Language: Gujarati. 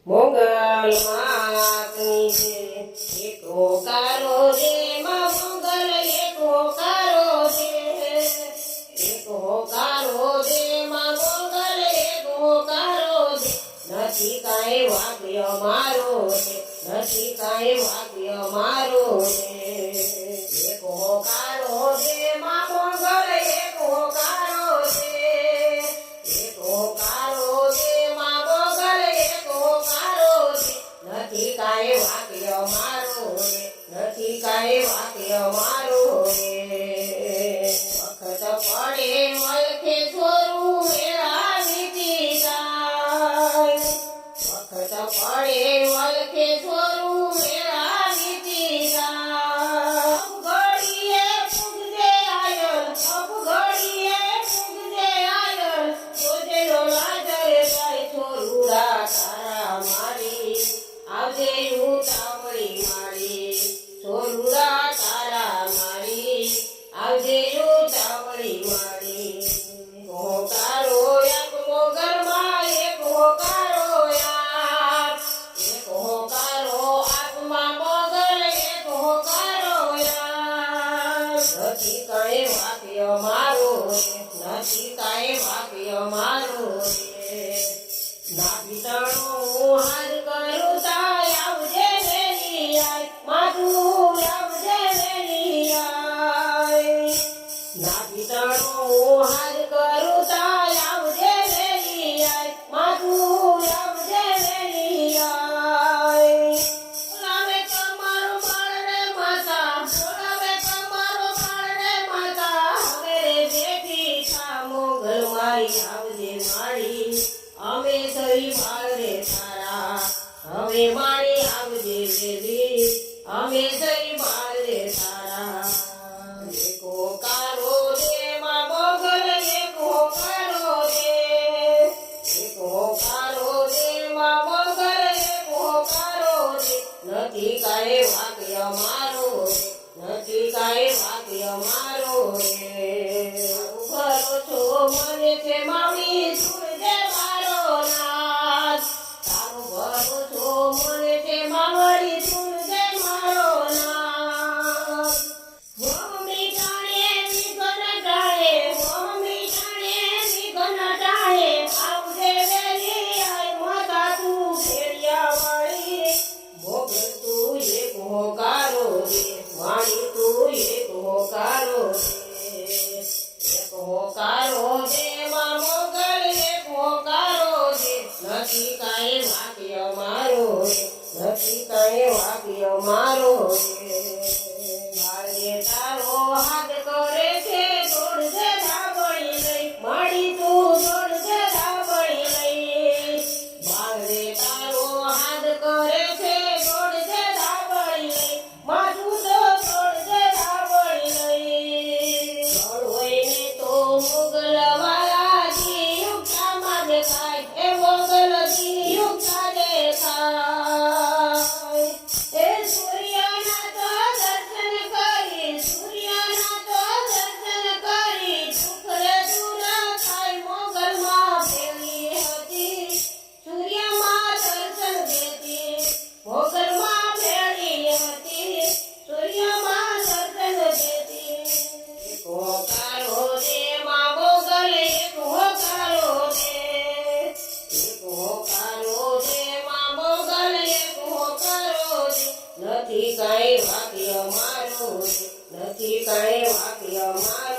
મોગલ માતની છે એક હોકારો રે માં મોગલ એક હોકારો છે એક હોકારો રે માં મોગલ એક હોકારો છે નથી કાંઈ વાક્ય મારો છે નથી કાંઈ વાક્ય મારો છે એક હોકારો રે માં મોગલ એક હોકારો છે એક હોકારો રે માં મોગલ એક હોકારો છે નથી કાંઈ વાક્ય મારો રે નથી કાંઈ વાક્ય મારો રે વખત પડે વલખે છોરું મેળા વીતી જાય વખત પડે વલખે છોરું મેળા વીતી જાય ઘડીએ પૂગજે આયલ ઘડીએ પૂગજે આયલ જોજેલો લાજર જાય છોરુડા તારા મારી આવજે ઉતાવળી મારી છોરુડા તારા મારી આવજે ઉતાવળી મારી હોકારો એક મોગલમાં એક હોકારો યાર એક હોકારો આગમાં મોગલ એક હોકારો યાર નથી કાંઈ વાક્ય મારો નથી કાંઈ વાક્ય મારો ના પિતણું હાથ કરું તાય આવજે વેલી આય માધું આવજે વેલી આય ના પિતણું હાથ કરું તાય આવજે વેલી આય માધું આવજે વેલી આય બોલાવે તમારો બાળ રે માતા બોલાવે તમારો બાળ રે માતા હવે રે બેઠી થા મોગલ મારી આવજે મારી અમે સહી બાળ રે તારા હવે મારી આવજે વેલી અમે સહી બાળ રે તારા એક હોકારો રે માં મોગલ એક હોકારો રે એક હોકારો રે માં મોગલ એક હોકારો રે નથી કાંઈ વાક્ય મારો નથી કાંઈ વાક્ય મારો રે ઉભરો છો મને છે મામી સુરજે મારો નાથ તારો ભરો છો મને છે માવડી સુરજે મારો નાથ મમ્મી જાણે વિઘન ટાળે મમ્મી જાણે વિઘન ટાળે આવજે વેલી આય માતા તું ફેરિયા વાળી મોગલ તું એક હોકારો રે વાણી તું એક હોકારો રે એક હોકારો રે માં મોગલ એક હોકારો રે નથી કાંઈ વાક્ય મારો રે નથી કાંઈ વાક્ય મારો રે બાળે તારો હાથ કરે છે દોડજે ધાબળી લઈ માડી તું દોડજે ધાબળી લઈ બાળે તારો હાથ કરે છે દોડજે ધાબળી લઈ માથું તો દોડજે ધાબળી લઈ હોય તો મોગલ વાળા જીયુક્તામાં દેખાય એ મોગલ જીયુક્તા દેખાય એ સૂર્યના તો દર્શન કરી સૂર્યના તો દર્શન કરી સુખરે દૂર થાય મોગલમાં ફેરી હતી સૂર્યમાં દર્શન દેતી મોગલમાં ફેરી હતી સૂર્યમાં દર્શન દેતી એક હોકારો રે માં મોગલ એક હોકારો રે એક હોકારો રે માં મોગલ એક હોકારો રે નથી કાંઈ વાક્ય મારો નથી કાંઈ વાક્ય મારો